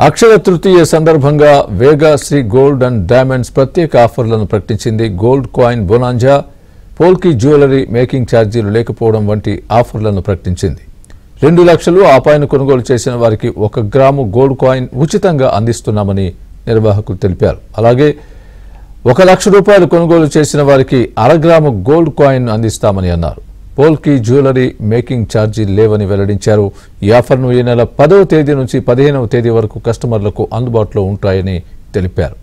అక్షయ తృతీయ సందర్భంగా Vega Sri gold and diamonds ప్రత్యేక ఆఫర్లను ప్రకటించింది. Gold coin bonanza, polki jewellery making ఛార్జీలు లేకపోవడం వంటి ఆఫర్లను ప్రకటించింది. 2 లక్షలు ఆపైన కొనుగోలు చేసిన వారికి 1 గ్రాము గోల్డ్ కాయిన్ ఉచితంగా అందిస్తున్నామని నిర్వాహకులు తెలిపారు. అలాగే 1 లక్ష రూపాయలు కొనుగోలు చేసిన వారికి 1/2 గ్రాము గోల్డ్ కాయిన్ అందిస్తామని అన్నారు. పోల్కీ జ్యువెలరీ మేకింగ్ ఛార్జీలు లేవని వెల్లడించారు. ఈ ఆఫర్ను ఈ నెల 10వ తేదీ నుంచి 15వ తేదీ వరకు కస్టమర్లకు అందుబాటులో ఉంటాయని తెలిపారు.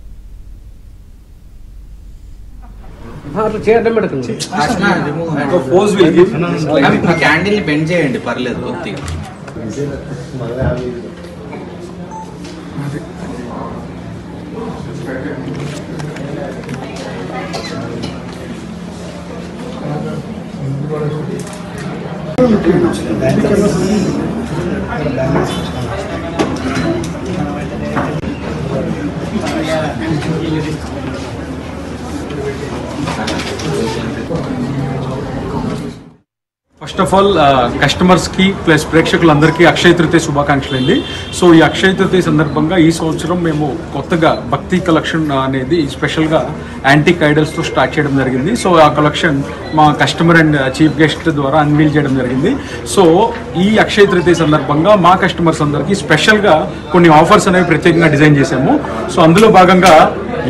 ఫస్ట్ ఆఫ్ ఆల్ కస్టమర్స్ కి ప్లస్ ప్రేక్షకులందరికీ అక్షయ తృతీయ శుభాకాంక్షలు అండి. సో ఈ అక్షయ తృతీయ సందర్భంగా ఈ సంవత్సరం మేము కొత్తగా భక్తి కలెక్షన్ అనేది స్పెషల్గా యాంటిక్ ఐడల్స్తో స్టార్ట్ చేయడం జరిగింది. సో ఆ కలెక్షన్ మా కస్టమర్ అండ్ చీఫ్ గెస్ట్ ద్వారా అన్వీల్ చేయడం జరిగింది. సో ఈ అక్షయ తృతీయ సందర్భంగా మా కస్టమర్స్ అందరికీ స్పెషల్గా కొన్ని ఆఫర్స్ అనేవి ప్రత్యేకంగా డిజైన్ చేశాము. సో అందులో భాగంగా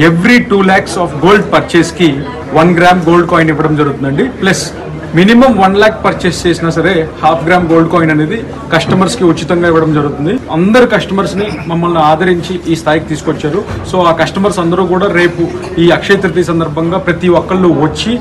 ఎవ్రీ 2 lakhs ఆఫ్ గోల్డ్ పర్చేస్కి 1 గ్రామ్ గోల్డ్ కాయిన్ ఇవ్వడం జరుగుతుందండి. ప్లస్ మినిమం 1 lakh పర్చేస్ చేసినా సరే 1/2 గ్రామ్ గోల్డ్ కాయిన్ అనేది కస్టమర్స్ కి ఉచితంగా ఇవ్వడం జరుగుతుంది. అందరు కస్టమర్స్ ని మమ్మల్ని ఆదరించి ఈ స్థాయికి తీసుకొచ్చారు. సో ఆ కస్టమర్స్ అందరూ కూడా రేపు ఈ అక్షయ తృతీయ సందర్భంగా ప్రతి ఒక్కళ్ళు వచ్చి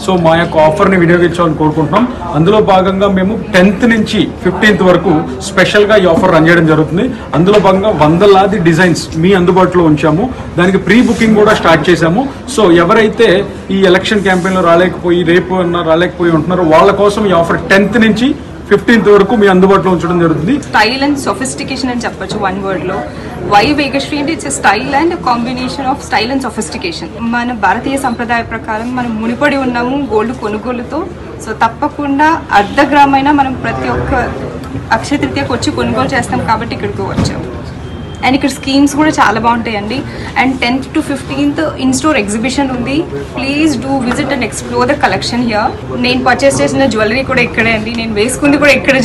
సో మా యొక్క ఆఫర్ని వినియోగించాలని కోరుకుంటున్నాం. అందులో భాగంగా మేము 10th నుంచి 15th వరకు స్పెషల్గా ఈ ఆఫర్ రన్ చేయడం జరుగుతుంది. అందులో భాగంగా 100లాది డిజైన్స్ మీ అందుబాటులో ఉంచాము. దానికి ప్రీ బుకింగ్ కూడా స్టార్ట్ చేశాము. సో ఎవరైతే ఈ ఎలక్షన్ క్యాంపెయిన్లో రాలేకపోయి రేపు రాలేకపోయి ఉంటున్నారో వాళ్ళ కోసం ఈ ఆఫర్ 10th నుంచి 15th వరకు మీ అందుబాటులో ఉంచడం జరుగుతుంది. స్టైల్ అండ్ సొఫిస్టికేషన్ అని చెప్పొచ్చు వన్ వర్డ్ లో. వై వేగశ్రీ అంటే it's style and combination of style and sophistication. మన భారతీయ సంప్రదాయ ప్రకారం మనం మునిపడి ఉన్నాము గోల్డ్ కొనుగోలుతో. సో తప్పకుండా 1/2 గ్రామ్ అయినా మనం ప్రతి ఒక్క అక్షయ తృతీయకు వచ్చి కొనుగోలు చేస్తాం కాబట్టి ఇక్కడికి వచ్చాము. అండ్ ఇక్కడ స్కీమ్స్ కూడా చాలా బాగుంటాయండి. And 10th to 15th in store exhibition ఉంది. Please do visit and explore the collection here. నేను పర్చేస్ చేసిన జ్యువెలరీ కూడా ఇక్కడే అండి, నేను వేసుకుంది కూడా ఇక్కడే.